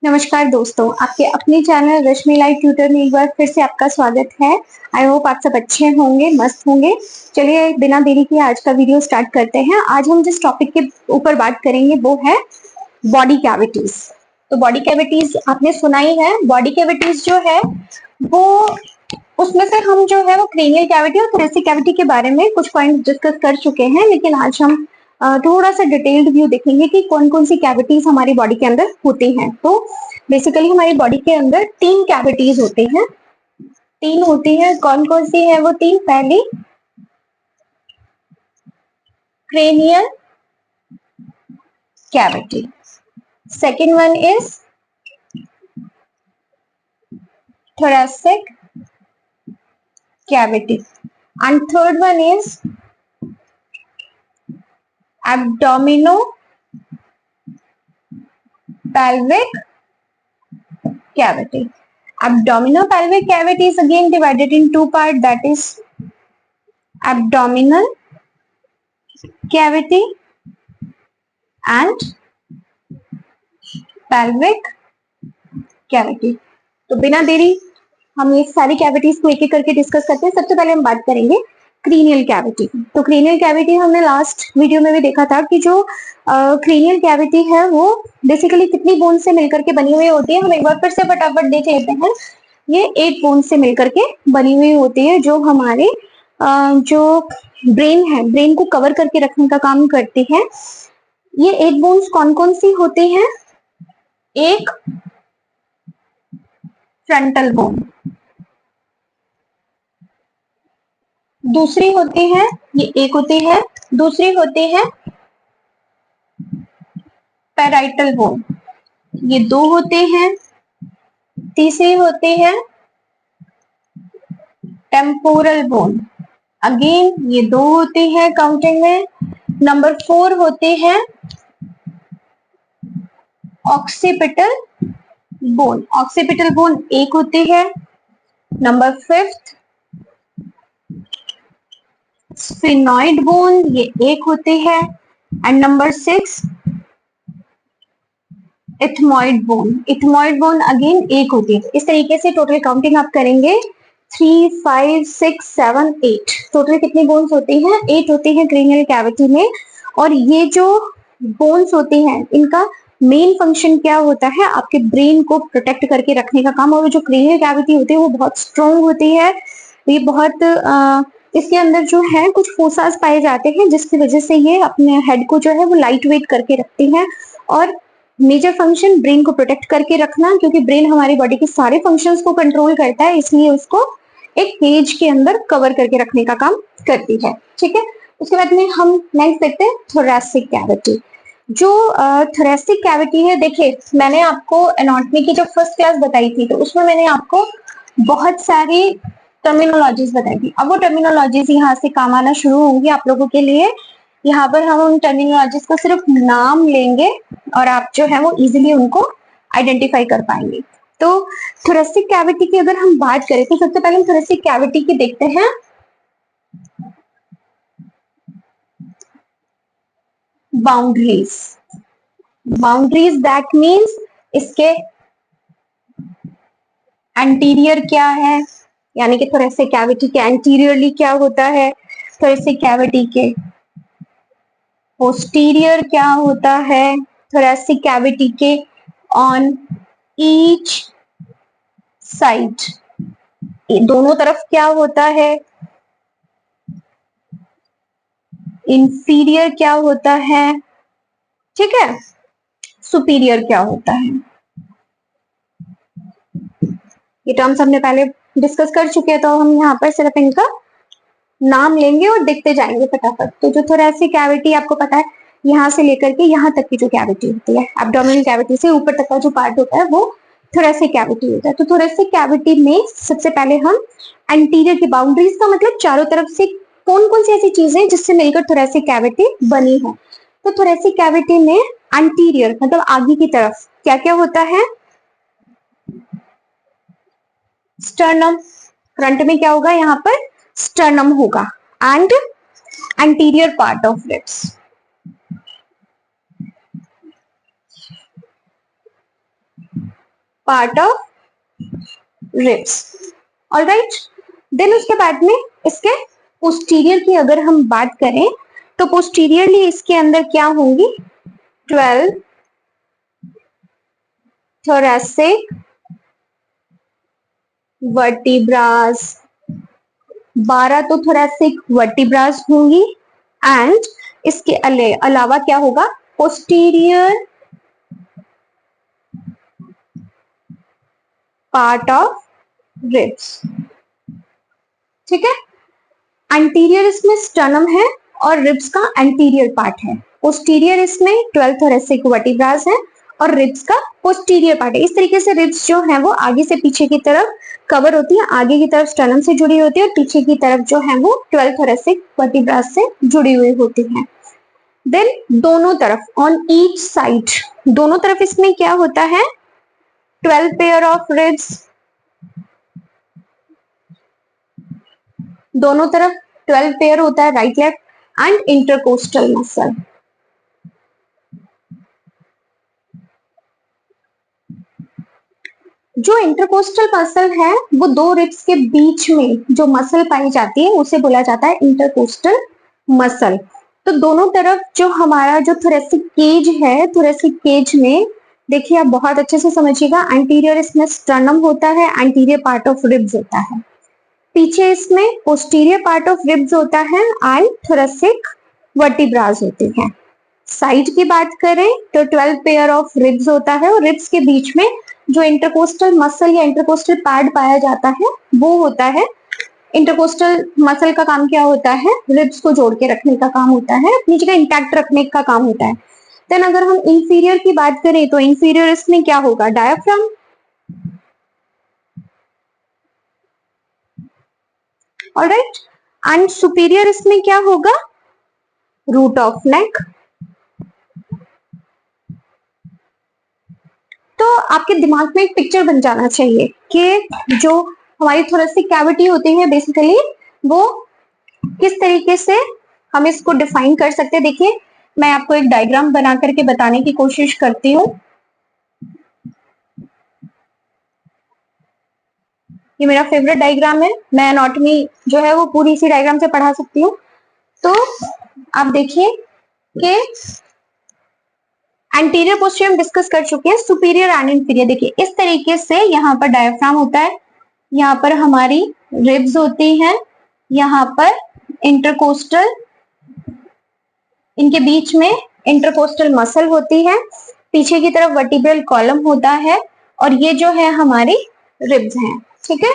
नमस्कार दोस्तों, आपके अपने चैनल रश्मि लाइव ट्यूटर में एक बार फिर से आपका स्वागत है। आई होप आप सब अच्छे होंगे, मस्त होंगे। चलिए बिना देरी के आज का वीडियो स्टार्ट करते हैं। आज हम जिस टॉपिक के ऊपर बात करेंगे वो है बॉडी कैविटीज। तो बॉडी कैविटीज आपने सुना ही है। बॉडी कैविटीज जो है वो उसमें से हम जो है वो क्रेनियल कैविटी और थोरेसिक कैविटी के बारे में कुछ पॉइंट डिस्कस कर चुके हैं, लेकिन आज हम थोड़ा सा डिटेल्ड व्यू देखेंगे कि कौन कौन सी कैविटीज हमारी बॉडी के अंदर होती हैं। तो बेसिकली हमारी बॉडी के अंदर 3 कैविटीज होती हैं। 3 होती हैं। कौन कौन सी है वो 3? पहली cranial cavity, second one is thoracic cavity, and third one is abdominopelvic cavity. Abdominopelvic cavity is again divided in two parts, that is abdominal cavity and pelvic cavity. तो बिना देरी हम ये सारी कैविटीज को एक एक करके डिस्कस करते हैं। सबसे पहले हम बात करेंगे क्रीनियल कैविटी। तो क्रीनियल कैविटी हमने लास्ट वीडियो में भी देखा था कि जो क्रीनियल कैविटी है वो बेसिकली कितनी बोन से मिलकर के बनी हुई होती है। हम एक बार फिर से फटाफट देख लेते हैं। ये 8 बोन से मिलकर के बनी हुई होती है, जो हमारे जो ब्रेन है, ब्रेन को कवर करके रखने का काम करती है। ये 8 बोन्स कौन कौन सी होती हैं? एक फ्रंटल बोन, दूसरी होती है, ये एक होती है, दूसरी होती है पैराइटल बोन, ये 2 होते हैं, तीसरी होती है टेम्पोरल बोन, अगेन ये 2 होती है काउंटिंग में। नंबर 4 होती है ऑक्सीपिटल बोन, ऑक्सीपिटल बोन एक होती है। नंबर 5 स्फिनॉइड बोन, ये एक होती है। And number 6 ethmoid bone, ethmoid bone again एक होती है। इस तरीके से टोटल काउंटिंग आप करेंगे 3, 5, 6, 7, 8, टोटल कितनी बोन्स होती हैं? 8 होती हैं क्रेनियल कैविटी में। और ये जो बोन्स होती हैं इनका मेन फंक्शन क्या होता है? आपके ब्रेन को प्रोटेक्ट करके रखने का काम। और जो क्रेनियल कैविटी होती है वो बहुत स्ट्रॉन्ग होती है। ये बहुत इसके अंदर जो है कुछ फोसास पाए जाते हैं, जिसकी वजह से ये अपने हेड को जो है वो लाइट वेट करके रखती हैं। और मेजर फंक्शन ब्रेन को प्रोटेक्ट करके रखना, क्योंकि ब्रेन हमारी बॉडी के सारे फंक्शंस को कंट्रोल करता है, इसलिए उसको एक केज के अंदर कवर करके रखने का काम करती है। ठीक है, उसके बाद में हम नेक्स्ट देखते हैं थोरेसिक कैविटी। जो थोरेसिक कैविटी है, देखिए मैंने आपको एनाटॉमी की जो फर्स्ट क्लास बताई थी, तो उसमें मैंने आपको बहुत सारी टर्मिनोलॉजीज बताई थी। अब वो टर्मिनोलॉजीज यहाँ से काम आना शुरू होंगी आप लोगों के लिए। यहाँ पर हम उन टर्मिनोलॉजीज का सिर्फ नाम लेंगे और आप जो है वो इजीली उनको आइडेंटिफाई कर पाएंगे। तो थोरेसिक कैविटी की अगर हम बात करें तो सबसे पहले हम थोरेसिक कैविटी की देखते हैं। बाउंड्रीज, बाउंड्रीज दैट मीन्स इसके एंटीरियर क्या है, यानी कि थोरेसिक कैविटी के एंटीरियरली क्या होता है, थोरेसिक कैविटी के पोस्टीरियर क्या होता है, थोरेसिक कैविटी के ऑन ईच साइड, दोनों तरफ क्या होता है, इंफीरियर क्या होता है, ठीक है, सुपीरियर क्या होता है। ये टर्म्स हमने पहले डिस्कस कर चुके हैं, तो हम यहाँ पर सिर्फ इनका नाम लेंगे और देखते जाएंगे फटाफट। तो जो थोरेसिक कैविटी आपको पता है, यहाँ से लेकर के यहाँ तक की जो कैविटी होती है, एब्डोमिनल कैविटी से ऊपर तक का जो पार्ट होता है वो थोरेसिक कैविटी होता है। तो थोरेसिक कैविटी में सबसे पहले हम एंटीरियर की बाउंड्रीज का मतलब चारों तरफ से कौन कौन सी ऐसी चीजें जिससे मिलकर थोरेसिक कैविटी बनी है। तो थोरेसिक कैविटी में एंटीरियर मतलब आगे की तरफ क्या क्या होता है? स्टर्नम, फ्रंट में क्या होगा? यहाँ पर स्टर्नम होगा। And anterior part of ribs, part of ribs. Alright, then उसके बाद में इसके पोस्टीरियर की अगर हम बात करें तो पोस्टीरियरली इसके अंदर क्या होंगी, 12 thoracic वर्टिब्रास, 12 तो thoracic वर्टिब्रास होंगी एंड इसके अलावा क्या होगा, पोस्टीरियर पार्ट ऑफ रिब्स। ठीक है, एंटीरियर इसमें स्टर्नम है और रिब्स का एंटीरियर पार्ट है। पोस्टीरियर इसमें 12 thoracic वर्टिब्रास है और रिब्स का पोस्टीरियर पार्ट है। इस तरीके से रिब्स जो है वो आगे से पीछे की तरफ कवर होती है, आगे की तरफ स्टर्नम से जुड़ी होती है और पीछे की तरफ जो है वो 12 thoracic वर्टिब्रास से जुड़ी हुई होती है। देन दोनों तरफ, ऑन ईच साइड, दोनों तरफ इसमें क्या होता है, 12 पेयर ऑफ रिब्स, दोनों तरफ 12 पेयर होता है, right left, and intercostal muscle. जो इंटरकोस्टल मसल है वो दो रिब्स के बीच में जो मसल पाई जाती है उसे बोला जाता है इंटरकोस्टल मसल। तो दोनों तरफ जो हमारा जो थोरेसिक केज है, थोरेसिक केज में देखिए आप बहुत अच्छे से समझिएगा, एंटीरियर इसमें स्टर्नम होता है, एंटीरियर पार्ट ऑफ रिब्स होता है, पीछे इसमें पोस्टीरियर पार्ट ऑफ रिब्स होता है एंड थोरेसिक वर्टिब्रास होती है। साइड की बात करें तो 12 पेयर ऑफ रिब्स होता है और रिब्स के बीच में जो इंटरकोस्टल मसल या इंटरकोस्टल पैड पाया जाता है वो होता है। इंटरकोस्टल मसल का काम क्या होता है, रिब्स को जोड़ के रखने का काम होता है, अपनी जगह इंटैक्ट रखने का काम होता है। देन अगर हम इंफीरियर की बात करें तो इंफीरियर इसमें क्या होगा, डायाफ्राम, ऑलराइट, एंड सुपीरियर इसमें क्या होगा, रूट ऑफ नेक। तो आपके दिमाग में एक पिक्चर बन जाना चाहिए कि जो हमारी थोरेसिक कैविटी होती है बेसिकली वो किस तरीके से हम इसको डिफाइन कर सकते हैं। देखिए मैं आपको एक डायग्राम बना करके बताने की कोशिश करती हूँ। ये मेरा फेवरेट डायग्राम है, मैं एनाटॉमी जो है वो पूरी इसी डायग्राम से पढ़ा सकती हूँ। तो आप देखिए कि एंटीरियर पोस्टीरियर हम डिस्कस कर चुके हैं, सुपीरियर एंड इंफीरियर। देखिए इस तरीके से यहाँ पर डायफ्राम होता है, यहाँ पर हमारी रिब्स होती हैं, यहाँ पर इंटरकोस्टल, इनके बीच में इंटरकोस्टल मसल होती है, पीछे की तरफ वर्टिब्रल कॉलम होता है और ये जो है हमारी रिब्स हैं। ठीक है,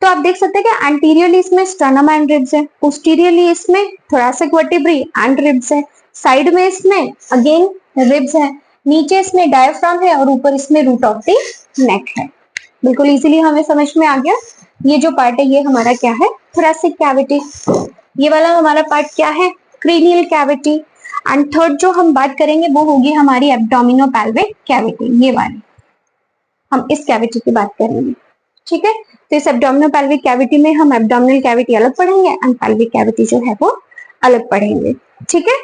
तो आप देख सकते हैं कि एंटीरियरली इसमें स्टर्नम एंड रिब्स है, पोस्टीरियरली इसमें थोरैसिक वर्टिब्री एंड रिब्स है, साइड में इसमें अगेन रिब्स है, नीचे इसमें डायफ्राम है और ऊपर इसमें रूट ऑफ द नेक है। बिल्कुल इजीली हमें समझ में आ गया। ये जो पार्ट है ये हमारा क्या है, थोरैसिक कैविटी। ये वाला हमारा पार्ट क्या है, क्रेनियल कैविटी। एंड थर्ड जो हम बात करेंगे वो होगी हमारी एब्डोमिनोपेल्विक कैविटी, ये वाली, हम इस कैविटी की बात करेंगे। ठीक है, तो इस एब्डोमिनोपेल्विक कैविटी में हम एब्डोमिनल कैविटी अलग पढ़ेंगे एंड पेल्विक कैविटी जो है वो अलग पढ़ेंगे। ठीक है,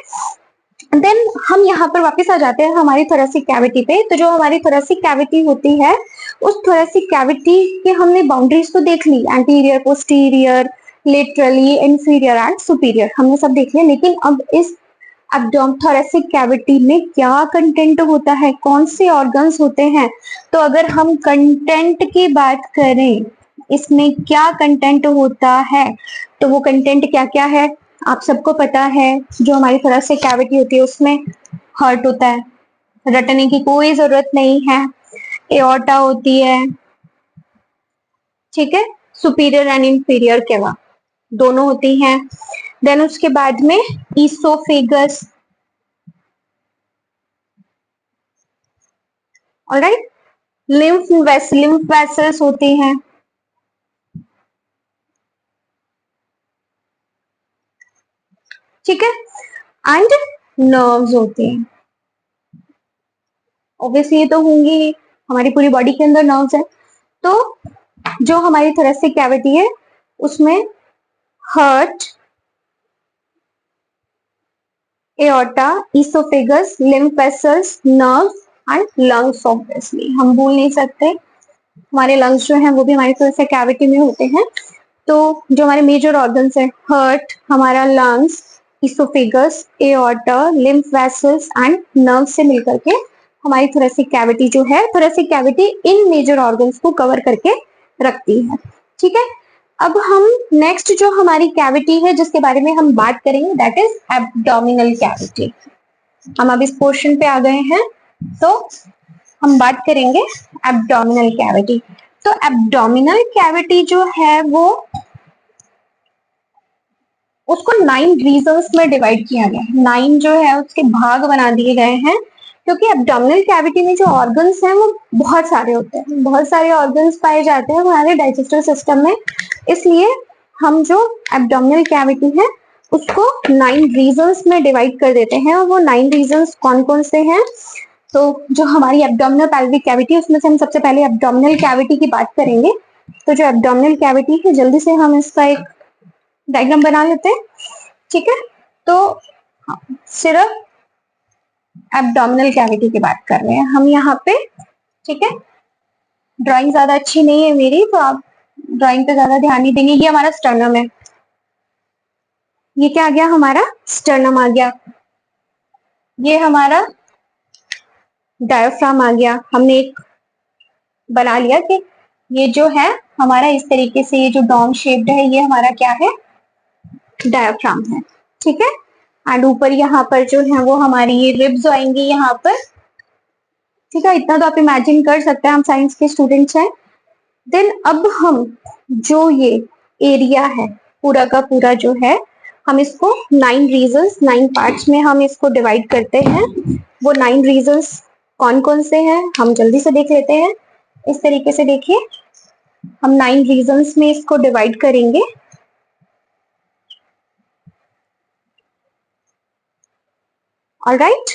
देन हम यहाँ पर वापस आ जाते हैं हमारी थोरेसिक कैविटी पे। तो जो हमारी थोरेसिक कैविटी होती है उस थोरेसिक कैविटी के हमने बाउंड्रीज तो देख ली, anterior, posterior, laterally, inferior and superior हमने सब देख लिया। लेकिन अब इस थोरेसिक कैविटी में क्या कंटेंट होता है, कौन से ऑर्गन्स होते हैं। तो अगर हम कंटेंट की बात करें, इसमें क्या कंटेंट होता है, तो वो कंटेंट क्या क्या है आप सबको पता है। जो हमारी थोरेसिक कैविटी होती है उसमें हार्ट होता है, रटने की कोई जरूरत नहीं है, एओर्टा होती है, ठीक है, सुपीरियर एंड इंफीरियर केवा दोनों होती हैं। देन उसके बाद में ईसोफेगस, ऑलराइट, लिम्फ वेसल्स होती हैं, ठीक है, एंड नर्व्स होते हैं। ऑब्वियसली ये तो होंगी, हमारी पूरी बॉडी के अंदर नर्व्स है। तो जो हमारी थोरेसिक कैविटी है उसमें heart, aorta, oesophagus, lymph vessels, nerves and lungs obviously हम भूल नहीं सकते, हमारे लंग्स जो हैं वो भी हमारी थोड़े से कैविटी में होते हैं। तो जो हमारे मेजर ऑर्गन्स है, हार्ट, हमारा lungs, oesophagus, aorta, lymph vessels and nerve से मिलकर के हमारी थोरेसिक कैविटी जो है, थोरेसिक कैविटी इन मेजर ऑर्गन्स को कवर करके रखती है। ठीक है, अब हम नेक्स्ट जो हमारी कैविटी है जिसके बारे में हम बात करेंगे दैट इज एब्डोमिनल कैविटी। हम अब इस पोर्शन पे आ गए हैं, तो हम बात करेंगे एब्डोमिनल कैविटी। तो एब्डोमिनल कैविटी जो है वो उसको 9 रीजन्स में डिवाइड किया गया है। 9 जो है उसके भाग बना दिए गए हैं, क्योंकि एब्डोमिनल कैविटी में जो ऑर्गन्स हैं वो बहुत सारे होते हैं, बहुत सारे ऑर्गन्स पाए जाते हैं हमारे डाइजेस्टिव सिस्टम में। इसलिए हम जो एब्डोमिनल कैविटी है उसको 9 रीजन्स में डिवाइड कर देते हैं। और वो 9 रीजन्स कौन कौन से हैं? तो जो हमारी एब्डोमिनल पेल्विक कैविटी है उसमें से हम सबसे पहले एब्डोमिनल कैविटी की बात करेंगे। तो जो एब्डोमिनल कैविटी है, जल्दी से हम इसका एक डायग्राम बना लेते हैं। ठीक है, तो सिर्फ एब्डोमिनल कैविटी की बात कर रहे हैं हम यहाँ पे। ठीक है, ड्राइंग ज्यादा अच्छी नहीं है मेरी, तो आप ड्राइंग पे ज्यादा ध्यान नहीं देंगे। ये हमारा स्टर्नम है, ये क्या आ गया? हमारा स्टर्नम आ गया। ये हमारा डायफ्राम आ गया। हमने एक बना लिया कि ये जो है हमारा इस तरीके से, ये जो डॉम शेप्ड है ये हमारा क्या है? डायफ्राम है। ठीक है, एंड ऊपर यहाँ पर जो है वो हमारी ये रिब्स आएंगी यहाँ पर। ठीक है, इतना तो आप इमेजिन कर सकते हैं, हम साइंस के स्टूडेंट्स हैं। देन अब हम जो ये एरिया है पूरा का पूरा जो है, हम इसको 9 रीजन्स, 9 पार्ट्स में हम इसको डिवाइड करते हैं। वो 9 रीजन्स कौन कौन से हैं हम जल्दी से देख लेते हैं। इस तरीके से देखिए, हम 9 रीजन्स में इसको डिवाइड करेंगे। ऑलराइट,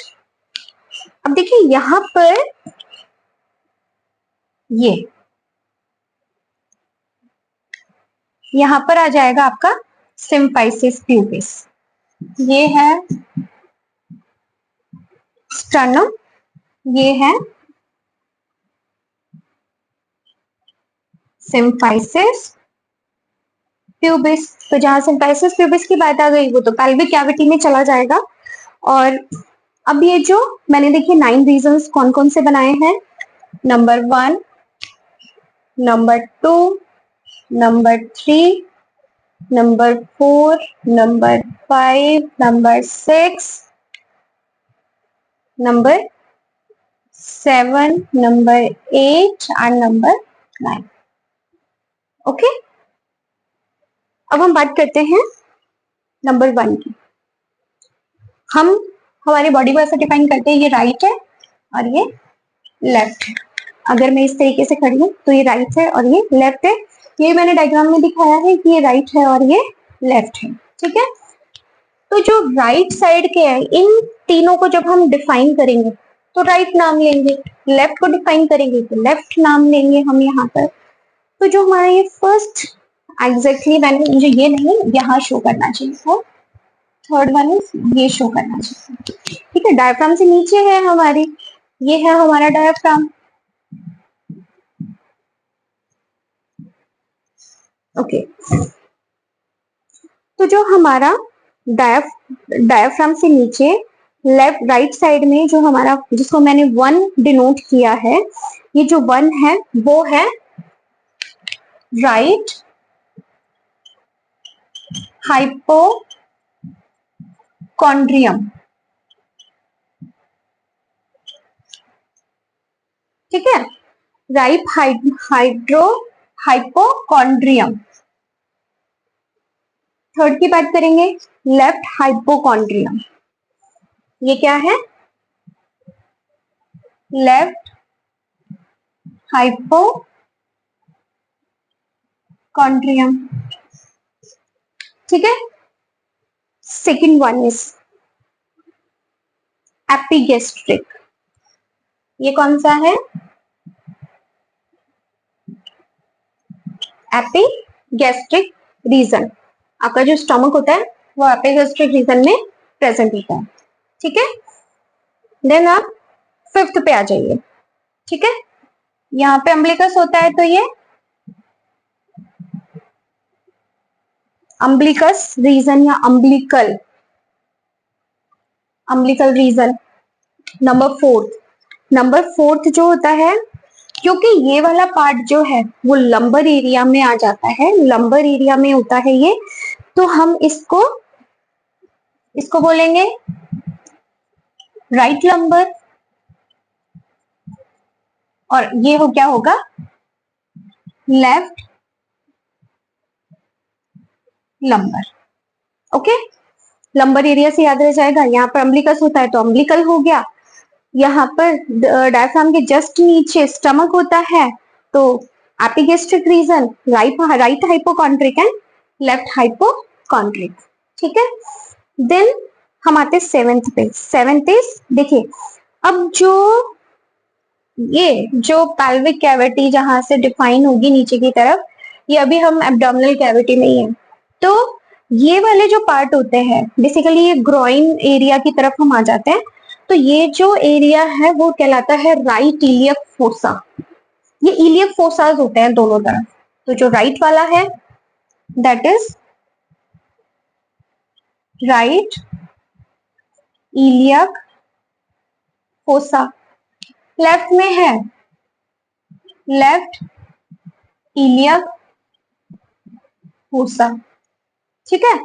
अब देखिए यहां पर ये यहां पर आ जाएगा आपका सिम्फाइसिस प्यूबिस। ये है स्टर्नम, ये है सिम्फाइसिस प्यूबिस। तो जहां सिम्फाइसिस प्यूबिस की बात आ गई वो तो पेल्विक कैविटी में चला जाएगा। और अब ये जो मैंने देखिए 9 रीजन्स कौन कौन से बनाए हैं, number 1, number 2, number 3, number 4, number 5, number 6, number 7, number 8 and number 9। Okay, अब हम बात करते हैं नंबर 1 की। हम हमारे बॉडी को ऐसे डिफाइन करते हैं, ये राइट है और ये लेफ्ट है। अगर मैं इस तरीके से खड़ी हूँ तो ये राइट है और ये लेफ्ट है। ये मैंने डायग्राम में दिखाया है कि ये राइट है और ये लेफ्ट है। ठीक है, तो जो राइट साइड के हैं इन तीनों को जब हम डिफाइन करेंगे तो राइट नाम लेंगे, लेफ्ट को डिफाइन करेंगे तो लेफ्ट नाम लेंगे हम यहाँ पर। तो जो हमारा ये फर्स्ट एग्जैक्टली मैंने मुझे ये नहीं यहाँ शो करना चाहिए था, थर्ड वन इज ये शो करना चाहिए। ठीक है, डायफ्राम से नीचे है हमारी, ये है हमारा डायफ्राम। ओके, तो जो हमारा डायफ्राम से नीचे लेफ्ट राइट साइड में जो हमारा, जिसको मैंने 1 डिनोट किया है, ये जो 1 है वो है राइट हाइपोकॉन्ड्रियम। ठीक है, राइट हाइपोकॉन्ड्रियम। थर्ड की बात करेंगे, लेफ्ट हाइपोकॉन्ड्रियम। ये क्या है? Left hypochondrium. ठीक है, सेकेंड वन इज एपिगेस्ट्रिक। ये कौन सा है? Epigastric region. आपका जो स्टमक होता है वो एपिगेस्ट्रिक रीजन में प्रेजेंट होता है। ठीक है, देन आप फिफ्थ पे आ जाइए, ठीक है। यहाँ पे अम्बिलिकस होता है तो ये अम्बिलिकस रीजन या अम्बिलिकल रीजन। नंबर फोर्थ जो होता है, क्योंकि ये वाला पार्ट जो है वो लंबर एरिया में आ जाता है, लंबर एरिया में होता है ये, तो हम इसको इसको बोलेंगे राइट लंबर, और ये हो क्या होगा, left lumbar. Okay, lumbar area से याद रह जाएगा। यहाँ पर अम्बिलिकस होता है तो अम्बिलिकल हो गया। यहाँ पर डायफ्राम के जस्ट नीचे स्टमक होता है तो epigastric region, right hypochondriac and left hypochondriac, ठीक है। देन हम आते सेवेंथ पे। सेवेंथ इज, देखिए अब ये जो पैल्विक कैविटी जहां से डिफाइन होगी नीचे की तरफ, ये अभी हम एब्डोमिनल कैविटी में ही है, तो ये वाले जो पार्ट होते हैं बेसिकली ये ग्रोइन एरिया की तरफ हम आ जाते हैं। तो ये जो एरिया है वो कहलाता है राइट इलियक फोसा। ये इलियक फोसाज होते हैं दोनों तरफ, तो जो राइट वाला है that is right iliac fossa. Left में है लेफ्ट इलियक फोसा, ठीक है।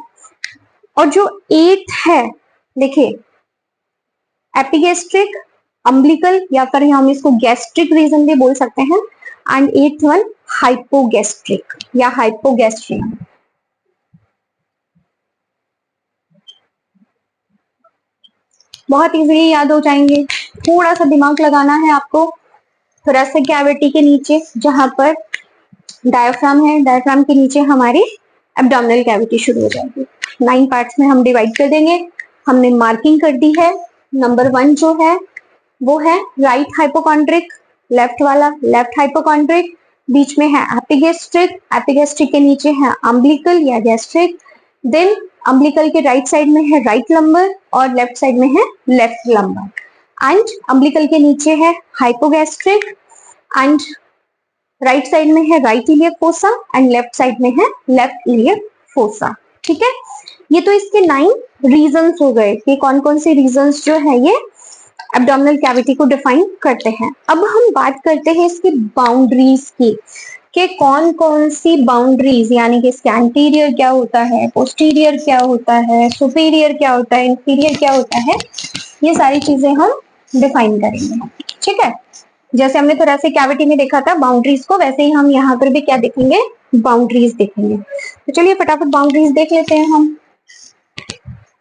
और जो एट है, देखिए एपिगेस्ट्रिक, अम्बिलिकल, या फिर हम इसको गैस्ट्रिक रीजन भी बोल सकते हैं, एंड एट वन हाइपोगैस्ट्रिक या हाइपोगैस्ट्रियम। बहुत इजीली याद हो जाएंगे, थोड़ा सा दिमाग लगाना है आपको। थोरेसिक कैविटी के नीचे जहां पर डायफ्राम है, डायफ्राम के नीचे हमारी एब्डोमिनल कैविटी शुरू हो जाएगी। 9 पार्ट्स में हम डिवाइड कर देंगे। हमने मार्किंग कर दी है। नंबर 1 जो है वो है राइट हाइपोकॉन्ड्रिक, लेफ्ट वाला लेफ्ट हाइपोकॉन्ड्रिक, बीच में है एपिगेस्ट्रिक, एपिगेस्ट्रिक के नीचे है अम्बिलिकल या गैस्ट्रिक, देन अम्बिलिकल के राइट साइड में है राइट लंबर और लेफ्ट साइड में है लेफ्ट लंबर, एंड अम्बिलिकल के नीचे है हाइपोगैस्ट्रिक, एंड राइट साइड में है right iliac fossa and left side में है लेफ्ट इलियक फोसा, ठीक है। ये तो इसके 9 रीजंस हो गए कि कौन कौन से रीजंस जो है ये एब्डोमिनल कैविटी को डिफाइन करते हैं। अब हम बात करते हैं इसकी बाउंड्रीज की, कि कौन कौन सी बाउंड्रीज, यानी कि इसके एंटीरियर क्या होता है, पोस्टीरियर क्या होता है, सुपीरियर क्या होता है, इंफीरियर क्या होता है, ये सारी चीजें हम डिफाइन करेंगे, ठीक है। जैसे हमने थोरेसिक कैविटी में देखा था बाउंड्रीज को, वैसे ही हम यहाँ पर भी क्या देखेंगे, बाउंड्रीज देखेंगे। तो चलिए फटाफट बाउंड्रीज देख लेते हैं हम।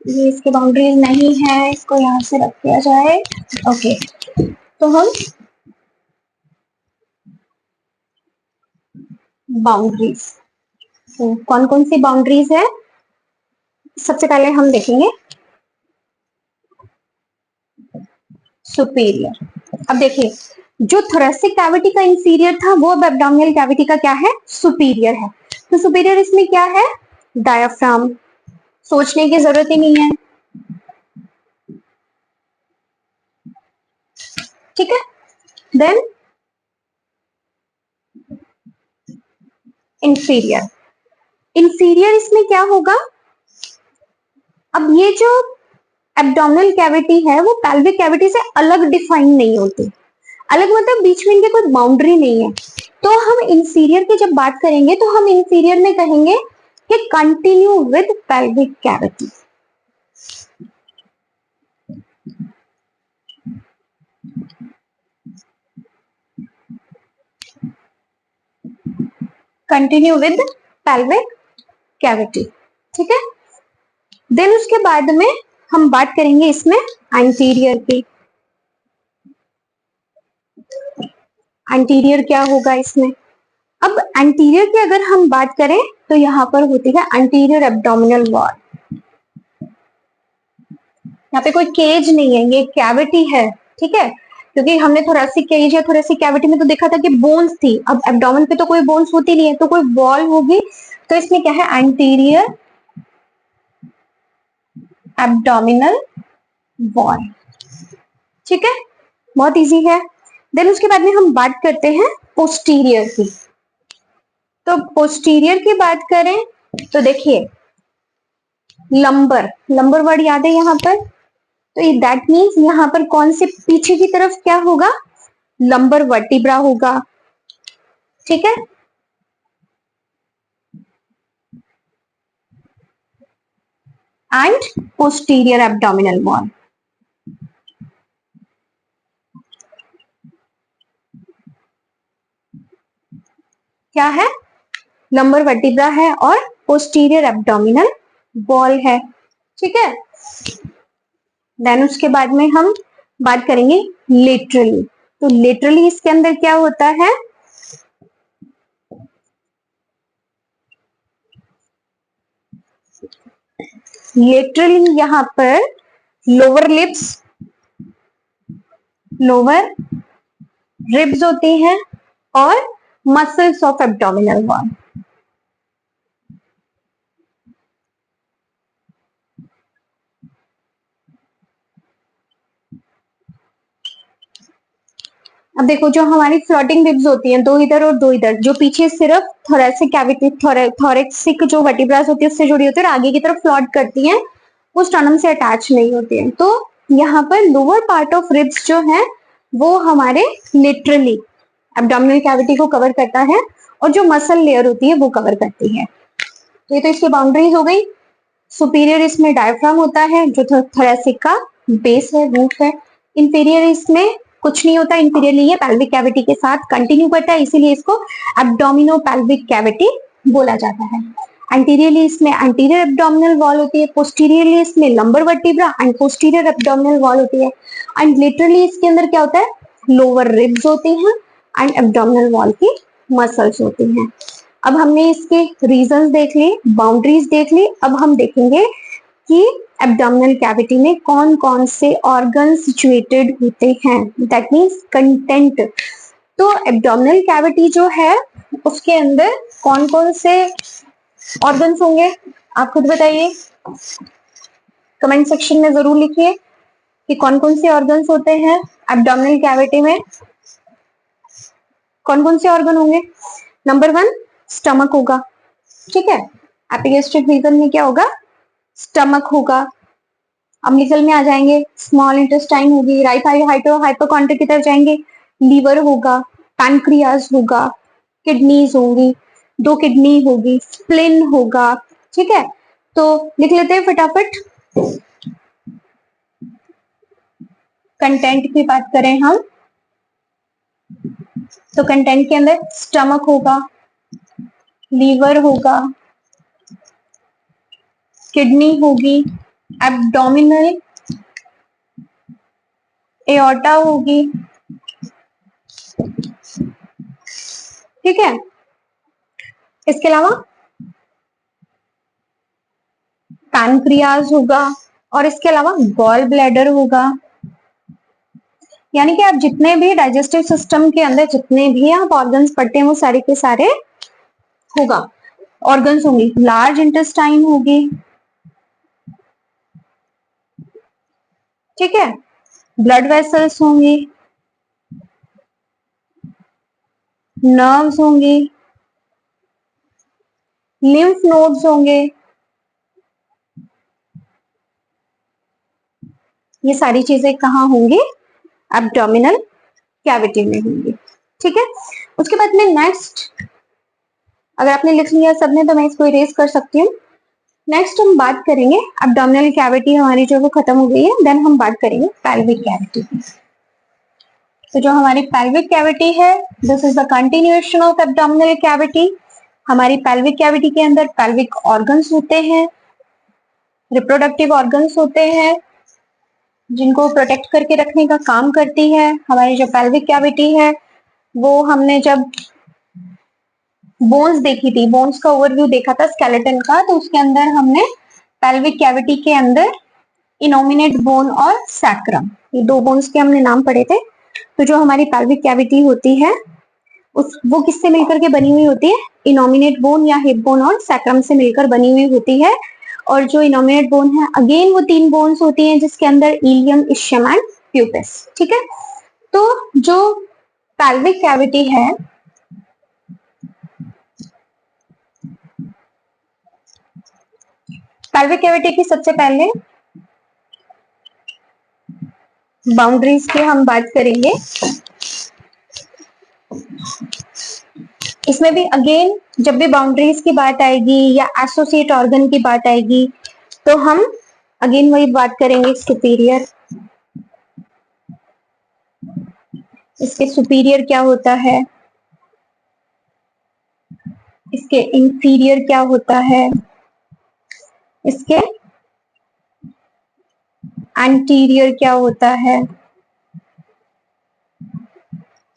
ये इसके बाउंड्रीज नहीं है, इसको यहाँ से रख दिया जाए। ओके, तो हम बाउंड्रीज, तो कौन कौन सी बाउंड्रीज है, सबसे पहले हम देखेंगे सुपीरियर। अब देखिए जो थोरेसिक कैविटी का इंफीरियर था वो अब एब्डोमिनल कैविटी का क्या है, सुपीरियर है। तो सुपीरियर इसमें क्या है, डायफ्राम, सोचने की जरूरत ही नहीं है, ठीक है। देन इंफीरियर, इंफीरियर इसमें क्या होगा, अब ये जो एब्डोमिनल कैविटी है वो पेल्विक कैविटी से अलग डिफाइन नहीं होती, अलग मतलब बीच में इनके कोई बाउंड्री नहीं है। तो हम इंफीरियर की जब बात करेंगे तो हम इंफीरियर में कहेंगे कि continue with pelvic cavity, continue with pelvic cavity, ठीक है। देन उसके बाद में हम बात करेंगे इसमें एंटीरियर की। एंटीरियर क्या होगा इसमें, अब एंटीरियर की अगर हम बात करें तो यहाँ पर होती है एंटीरियर एब्डोमिनल वॉल। यहाँ पे कोई केज नहीं है, ये कैविटी है, ठीक है। क्योंकि हमने थोरेसिक केज या थोरेसिक कैविटी में तो देखा था कि बोन्स थी, अब एब्डोमेन पे तो कोई बोन्स होती नहीं है, तो कोई वॉल होगी। तो इसमें क्या है, एंटीरियर एब्डोमिनल वॉल, ठीक है। बहुत इजी है। देन उसके बाद में हम बात करते हैं पोस्टीरियर की। तो पोस्टीरियर की बात करें तो देखिए लंबर, लंबर वर्ड याद है यहाँ पर, तो दैट मीन्स यहाँ पर कौन से पीछे की तरफ क्या होगा, लंबर वर्टिब्रा होगा, ठीक है। एंड पोस्टीरियर एब्डोमिनल वॉल, क्या है, लंबर वर्टिब्रा है और पोस्टीरियर एब्डोमिनल वॉल है, ठीक है। देन उसके बाद में हम बात करेंगे लेटरली। तो लेटरली इसके अंदर क्या होता है, लेटरली यहाँ पर लोअर लिप्स, लोअर रिब्स होती हैं और मसल्स ऑफ एब्डोमिनल वॉल। अब देखो जो हमारी फ्लोटिंग रिब्स होती हैं, दो इधर और दो इधर, जो पीछे सिर्फ थोरेसिक कैविटी, थोरेसिक जो वर्टिब्रास होती है उससे जुड़ी होती है और आगे की तरफ फ्लॉट करती हैं, वो स्टर्नम से अटैच नहीं होती है। तो यहाँ पर लोअर पार्ट ऑफ रिब्स जो है वो हमारे लिटरली एब्डोमिनल कैविटी को कवर करता है और जो मसल लेयर होती है वो कवर करती है। तो ये तो इसकी बाउंड्रीज हो गई। सुपीरियर इसमें डायफ्राम होता है जो थोरेसिक का बेस है, रूट है। इंफीरियर इसमें कुछ नहीं होता, इंफीरियरली ये पेल्विक कैविटी के साथ कंटिन्यू करता है, इसीलिए इसको एब्डोमिनो पेल्विक कैविटी बोला जाता है। एंटीरियरली इसमें एंटीरियर एब्डोमिनल वॉल होती है, पोस्टीरियरली इसमें lumbar vertebra and posterior abdominal wall होती है, एंड लिटरली इसके अंदर क्या होता है, लोअर रिब्स होती हैं एंड एब्डोमिनल वॉल की मसल्स होती हैं। अब हमने इसके रीजंस देख लिए, बाउंड्रीज देख ली, अब हम देखेंगे कि एब्डोमिनल कैविटी में कौन कौन से ऑर्गन सिचुएटेड होते हैं, दैट मीन्स कंटेंट। तो एब्डोमिनल कैविटी जो है उसके अंदर कौन कौन से ऑर्गन्स होंगे, आप खुद बताइए, कमेंट सेक्शन में जरूर लिखिए कि कौन कौन से ऑर्गन्स होते हैं एब्डोमिनल कैविटी में, कौन कौन से ऑर्गन होंगे। नंबर 1 स्टमक होगा, ठीक है। एपिगेस्ट्रिक रीजन में क्या होगा, स्टमक होगा। अम्बिलिकल में आ जाएंगे, स्मॉल इंटेस्टाइन होगी, राइट हाइपोकॉन्ड्रिया की तरफ जाएंगे, लीवर होगा, पैनक्रियाज होगा, किडनीज होंगी, 2 किडनी होगी, स्प्लिन होगा, ठीक है। तो लिख लेते हैं फटाफट। कंटेंट की बात करें हम तो कंटेंट के अंदर स्टमक होगा, लीवर होगा, किडनी होगी, एब्डोमिनल एओर्टा होगी, ठीक है। इसके अलावा पैनक्रियाज होगा और इसके अलावा गॉल ब्लैडर होगा। यानी कि आप जितने भी डाइजेस्टिव सिस्टम के अंदर जितने भी आप ऑर्गन्स पढ़ते हैं वो सारे के सारे होगा, ऑर्गन्स होंगे। लार्ज इंटेस्टाइन होगी, ठीक है, ब्लड वेसल्स होंगी, नर्व्स होंगी, लिम्फ नोड्स होंगे, ये सारी चीजें कहाँ होंगी, एब्डोमिनल कैविटी में होंगी, ठीक है। उसके बाद में नेक्स्ट, अगर आपने लिख लिया सबने तो मैं इसको इरेज कर सकती हूँ। नेक्स्ट हम बात करेंगे, एब्डोमिनल कैविटी हमारी जो वो खत्म हो गई है, देन हम बात करेंगे पेल्विक कैविटी की। तो जो हमारी पेल्विक कैविटी है, this is the continuation of abdominal cavity. हमारी पेल्विक कैविटी के अंदर पेल्विक ऑर्गन्स होते हैं, रिप्रोडक्टिव ऑर्गन्स होते हैं जिनको प्रोटेक्ट करके रखने का काम करती है। हमारी जो पेल्विक कैविटी है वो हमने जब बोन्स देखी थी, बोन्स का ओवरव्यू देखा था स्केलेटन का, तो उसके अंदर हमने पेल्विक कैविटी के अंदर इनोमिनेट बोन और सैक्रम, ये 2 बोन्स के हमने नाम पढ़े थे। तो जो हमारी पेल्विक कैविटी होती है वो किससे मिलकर के बनी हुई होती है, इनोमिनेट बोन या हिप बोन और सैक्रम से मिलकर बनी हुई होती है। और जो इनोमिनेट बोन है अगेन वो 3 बोन्स होती हैं जिसके अंदर इलियम, इशियम एंड प्यूपस, ठीक है। तो जो pelvic कैविटी है, pelvic कैविटी की सबसे पहले बाउंड्रीज की हम बात करेंगे। इसमें भी अगेन जब भी बाउंड्रीज की बात आएगी या एसोसिएट ऑर्गन की बात आएगी तो हम अगेन वही बात करेंगे, सुपीरियर। इसके सुपीरियर क्या होता है, इसके इंफीरियर क्या होता है, इसके एंटीरियर क्या होता है,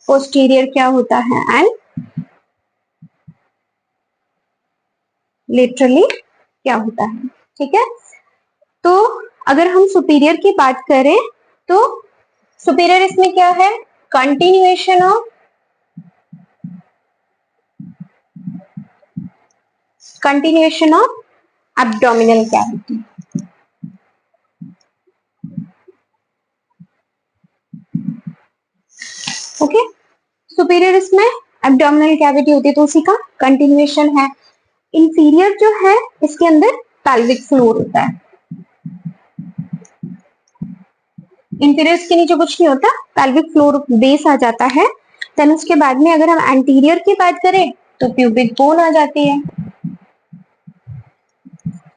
पोस्टीरियर क्या होता है एंड लेटरली क्या होता है। ठीक है, तो अगर हम सुपीरियर की बात करें तो सुपीरियर इसमें क्या है, continuation of abdominal cavity. Okay, superior इसमें एब्डोमिनल कैविटी होती है तो उसी का कंटिन्यूएशन है। इंफीरियर जो है इसके अंदर पेल्विक फ्लोर होता है। इंफीरियर के नीचे कुछ नहीं होता, पेल्विक फ्लोर बेस आ जाता है। देन उसके बाद में अगर हम एंटीरियर की बात करें तो प्यूबिक बोन आ जाती है।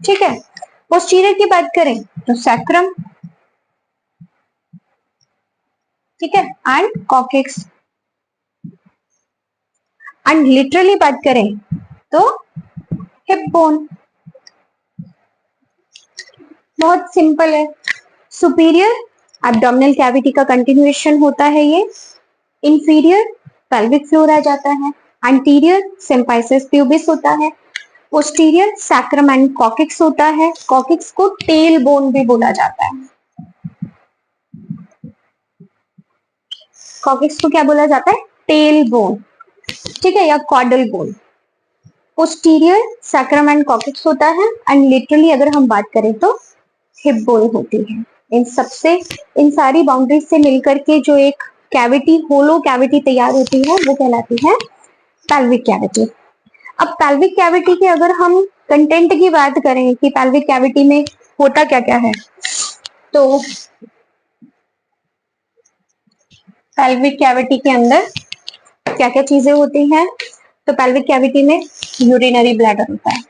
ठीक है, पोस्टीरियर की बात करें तो सैक्रम, ठीक है, एंड कॉकेक्स। एंड लिटरली बात करें तो हिप बोन। बहुत सिंपल है। सुपीरियर एब्डोमिनल कैविटी का कंटिन्यूएशन होता है ये, इंफीरियर पेल्विक फ्लोर आ जाता है, एंटीरियर सिम्पाइसिस प्यूबिस होता है, पोस्टीरियर सैक्रम एंड कॉकिक्स होता है। कॉकिक्स को टेल बोन भी बोला जाता है। कॉकिक्स को क्या बोला जाता है, टेल बोन, ठीक है, या caudal bone. Posterior sacrum and coccyx होता है एंड लिटरली अगर हम बात करें तो हिप बोन होती है। इन सबसे, इन सारी बाउंड्रीज से मिलकर के जो एक कैविटी, होलो कैविटी तैयार होती है वो कहलाती है पेल्विक कैविटी। अब पेल्विक कैविटी के अगर हम कंटेंट की बात करें कि पेल्विक कैविटी में होता क्या क्या है, तो पेल्विक कैविटी के अंदर क्या क्या चीजें होती हैं, तो पेल्विक कैविटी में यूरिनरी ब्लैडर होता है।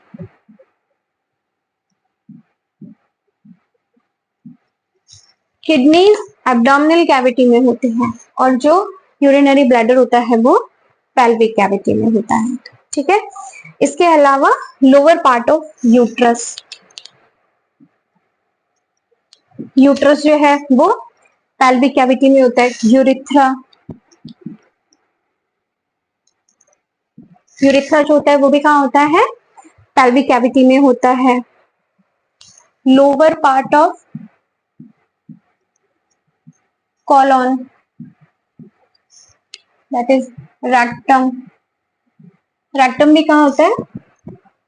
किडनीज एब्डोमिनल कैविटी में होती हैं और जो यूरिनरी ब्लैडर होता है वो पेल्विक कैविटी में होता है। ठीक है, इसके अलावा lower part of uterus, uterus जो है वो पेल्विक कैविटी में होता है। यूरिथ्रा, यूरिथ्रा जो होता है वो भी कहाँ होता है, पेल्विक कैविटी में होता है। Lower part of colon, that is rectum, rectum भी कहाँ होता है,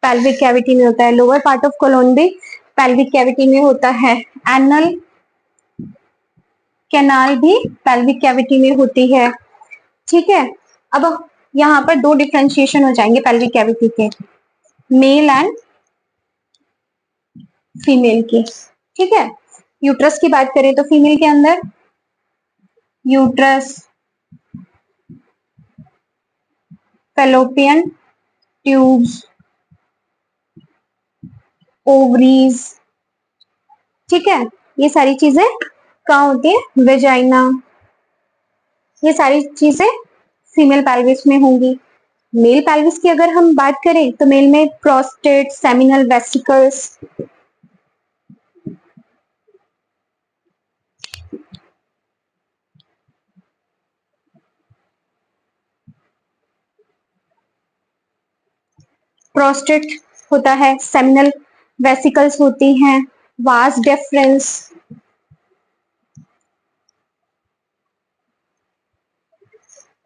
पेल्विक कैविटी में होता है। लोअर पार्ट ऑफ कोलोन भी पेल्विक कैविटी में होता है। एनल कैनाल भी पेल्विक कैविटी में होती है। ठीक है, अब यहाँ पर दो डिफ्रेंशिएशन हो जाएंगे पेल्विक कैविटी के, मेल एंड फीमेल की। ठीक है, यूट्रस की बात करें तो फीमेल के अंदर यूट्रस, फेलोपियन ट्यूब्स, ओवरीज, ठीक है, ये सारी चीजें कहाँ होती है, वेजाइना, ये सारी चीजें फीमेल पेल्विस में होंगी। मेल पेल्विस की अगर हम बात करें तो मेल में प्रोस्टेट, सेमिनल वेसिकल्स, प्रोस्टेट होता है, सेमिनल वेसिकल्स होती हैं, वास डेफरेंस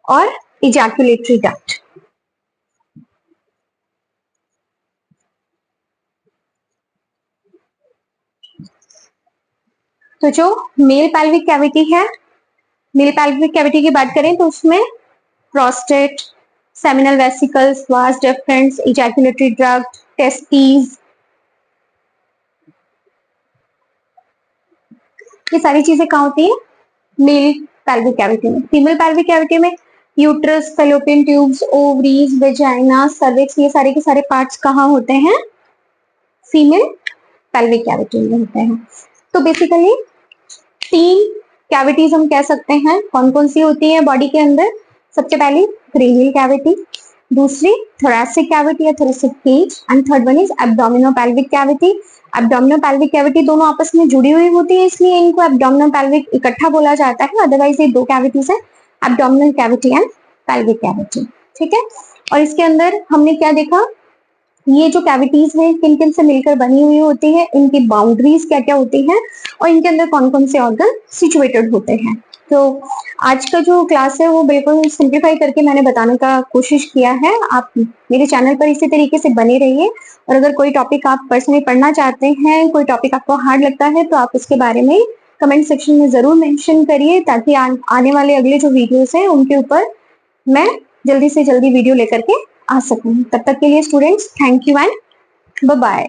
और इजैकुलेटरी डक्ट। तो जो मेल पेल्विक कैविटी है मेल पैल्विक कैविटी की बात करें तो उसमें prostate, seminal vesicles, vas deferens, ejaculatory tract, testis, ये सारी चीजें कहाँ होती है? मेल पैल्विक कैविटी में। फीमेल पैल्विक कैविटी में uterus, fallopian tubes, ovaries, vagina, cervix, ये सारे के सारे पार्ट्स कहाँ होते हैं? फीमेल पैल्विक कैविटी में होते हैं। तो बेसिकली 3 कैविटीज हम कह सकते हैं, कौन कौन सी होती है बॉडी के अंदर? सबसे पहली क्रेनियल कैविटी, दूसरी थोरैसिक कैविटी या thoracic cage, and third one is abdominopelvic cavity. Abdominopelvic cavity दोनों आपस में जुड़ी हुई होती है, इसलिए इनको एब्डोमिनोपेल्विक इकट्ठा बोला जाता है, अदरवाइज ये 2 कैविटीज है, abdominal cavity and pelvic cavity. ठीक है, और इसके अंदर हमने क्या देखा? ये जो कैविटीज है किन किन से मिलकर बनी हुई होती है, इनकी बाउंड्रीज क्या क्या होती हैं, और इनके अंदर कौन कौन से ऑर्गन सिचुएटेड होते हैं। तो आज का जो क्लास है वो बिल्कुल सिंप्लीफाई करके मैंने बताने का कोशिश किया है। आप मेरे चैनल पर इसी तरीके से बने रहिए, और अगर कोई टॉपिक आप पर्सनली पढ़ना चाहते हैं, कोई टॉपिक आपको हार्ड लगता है, तो आप उसके बारे में कमेंट सेक्शन में जरूर मेंशन करिए, ताकि आने वाले अगले जो वीडियोस हैं उनके ऊपर मैं जल्दी से जल्दी वीडियो लेकर के आ सकूं। तब तक के लिए students, thank you and bye bye.